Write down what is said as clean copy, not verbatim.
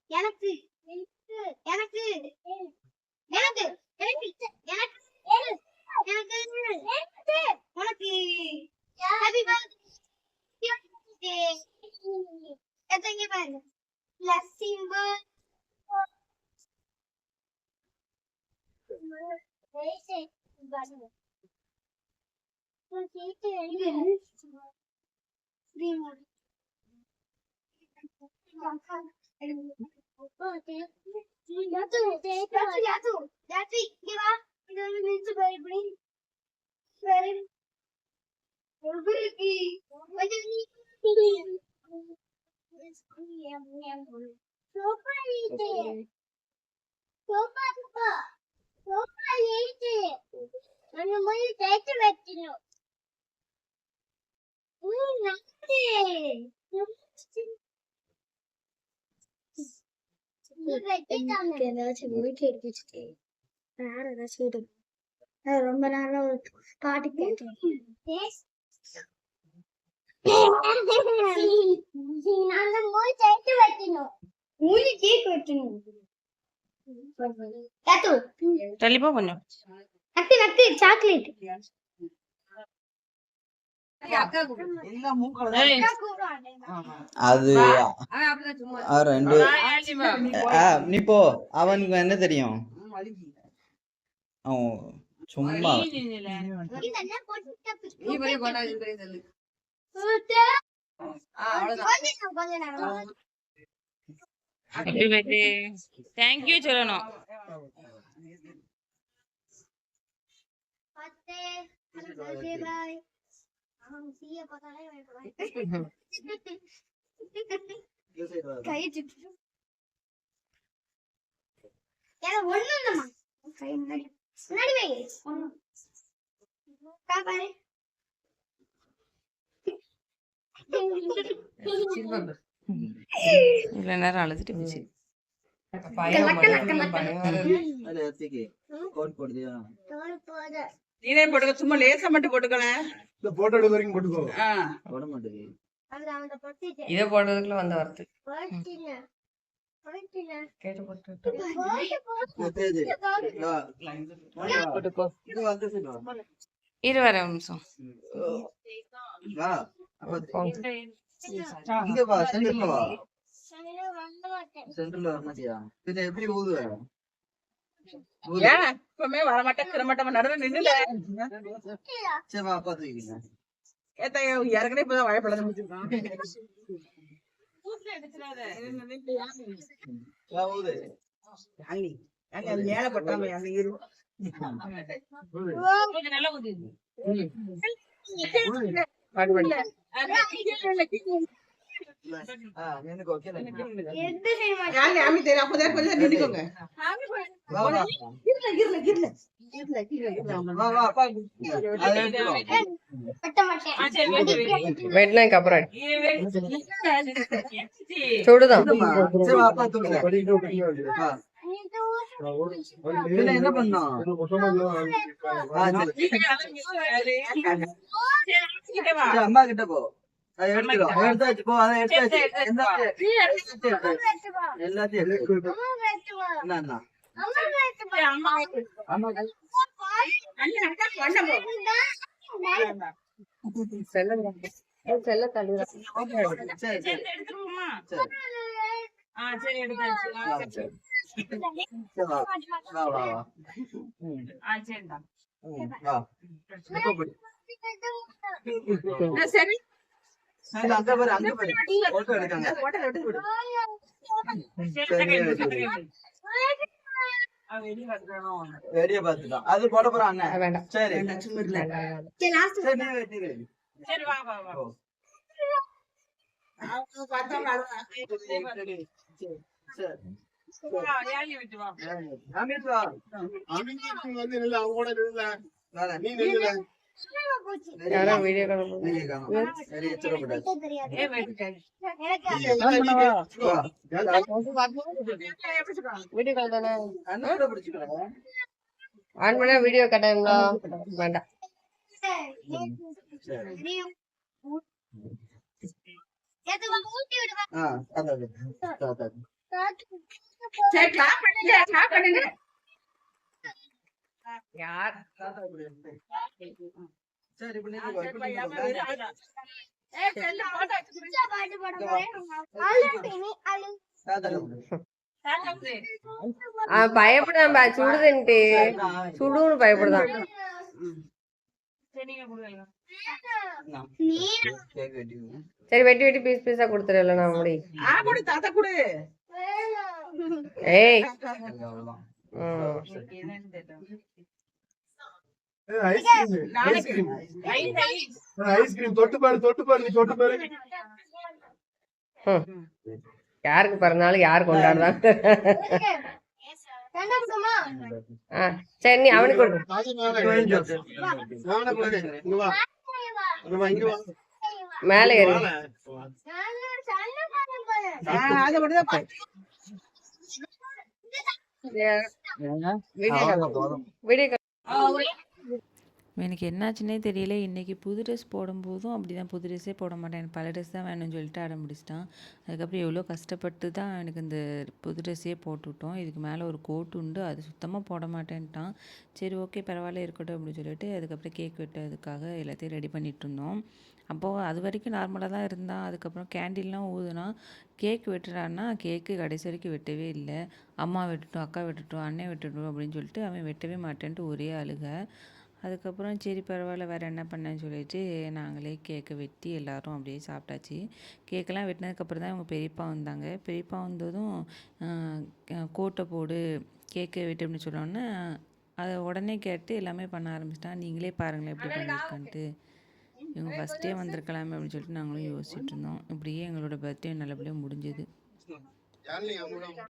எனக்கு எனக்கு எனக்கு எனக்கு உனக்கு ஹாப்பி பர்த்டே எத்தனை பாருங்க லசிம்பு ஏதாச்சும் வீட்டுல எடுத்துட்டு வேற ஏதாச்சும் ரொம்ப நேரம் ஒரு பாட்டு கேட்டேன். தள்ளிப்போ கொஞ்சம் சாக்லேட் அது ரெண்டு நீ போ. அவனுக்கு என்ன தெரியும்? சும்மா தேங்க்யூ சொல்லணும். இவ்வளவு நேரம் அழுதுட்டு போச்சு. நீனே போட்டுக்க, சும்மா லேசா மட்டும் போட்டுக்கல. போட்டோ எடுக்க வரைக்கும் போட்டுக்கோ. இதை போடுறதுக்குள்ள வந்த வரத்து இரு வர நிமிஷம். எப்படி ஊதுவ? எப்பவுமே வரமாட்டேன் கிரமாட்டமா நடுவே நின்னுல ஏற்கனவே இப்பதான் வாழைப்பழம் முடிச்சிருக்கான். மேல பட்டாம அப்பதான் கொஞ்சம் நின்னுக்கோங்க. வெட்டினதுக்கு அப்புறம் சுடுதான். என்ன பண்ணோம்? அம்மா கிட்ட போ. எல்லாத்தையும் செல்ல தள்ளி அங்க பாரு, அங்க பாரு. போட்டோ எடுக்காங்க. வெளியே பாத்துட்டான். அது போட போறான் அண்ணன். சரி சரி வா வா வா. வீடியோ கட்டாங்களா வேண்டாம். சரி கிளாப் பண்ணுங்க யார் சரி இப்ப நீங்க சரி பையா பயப்படாம சுடுதுன்ட்டு சுடுன்னு பயப்படுதான். சரி வெட்டி வெட்டி பீஸ் பீஸா கொடுத்துருல நான் முடி. குடு தாத்தா குடு ஏய் ஐஸ்கிரீம் ஐஸ்கிரீம் தொட்டு பாரு நீ தொட்டு பாரு. யாருக்கு பிறந்தாலும் யார் கொண்டாடுறாங்க. சரி நீ அவனுக்கு கொடு. மேல ஏறு. அதை மட்டும் வீடியோ எனக்கு என்னாச்சுன்னே தெரியல. இன்றைக்கி புது ட்ரெஸ் போடும்போதும் அப்படி தான், புது ட்ரெஸ்ஸே போட மாட்டேன், எனக்கு பழைய ட்ரெஸ் தான் வேணும்னு சொல்லிட்டு அடம் பிடிச்சிட்டான். அதுக்கப்புறம் எவ்வளோ கஷ்டப்பட்டு தான் எனக்கு இந்த புது ட்ரெஸ்ஸே போட்டுவிட்டோம். இதுக்கு மேலே ஒரு கோட் உண்டு, அது சுத்தமாக போட மாட்டேன்ட்டான். சரி ஓகே பரவாயில்ல இருக்கட்டும் அப்படின்னு சொல்லிட்டு அதுக்கப்புறம் கேக் வெட்டுறதுக்காக எல்லாத்தையும் ரெடி பண்ணிகிட்டு இருந்தோம். அப்போது அது வரைக்கும் நார்மலாக தான் இருந்தான். அதுக்கப்புறம் கேண்டில்லாம் ஊதுனா கேக் வெட்டுறான்னா கேக்கு கடைசி வரைக்கும் வெட்டவே இல்லை. அம்மா வெட்டட்டும், அக்கா வெட்டட்டும், அண்ணன் வெட்டட்டும் அப்படின்னு சொல்லிட்டு அவன் வெட்டவே மாட்டேன்ட்டு ஒரே அழுக. அதுக்கப்புறம் சரி பரவாயில்ல வேறு என்ன பண்ணேன்னு சொல்லிட்டு நாங்களே கேக்கை வெட்டி எல்லோரும் அப்படியே சாப்பிட்டாச்சு. கேக்கெல்லாம் வெட்டினதுக்கப்புறம் தான் இவங்க பெரியப்பா வந்தாங்க. பெரியப்பா வந்ததும் கோட்டை போடு கேக்கை வெட்டு அப்படின்னு சொன்னோன்னே அதை உடனே கேட்டு எல்லாமே பண்ண ஆரம்பிச்சிட்டான். நீங்களே பாருங்களேன் எப்படி பண்ணியிருக்கான்ட்டு. இவங்க ஃபஸ்ட்டே வந்திருக்கலாமே அப்படின்னு சொல்லிட்டு நாங்களும் யோசிச்சுட்டு இருந்தோம். இப்படியே எங்களோட பர்த்டே நல்லபடியாக முடிஞ்சது.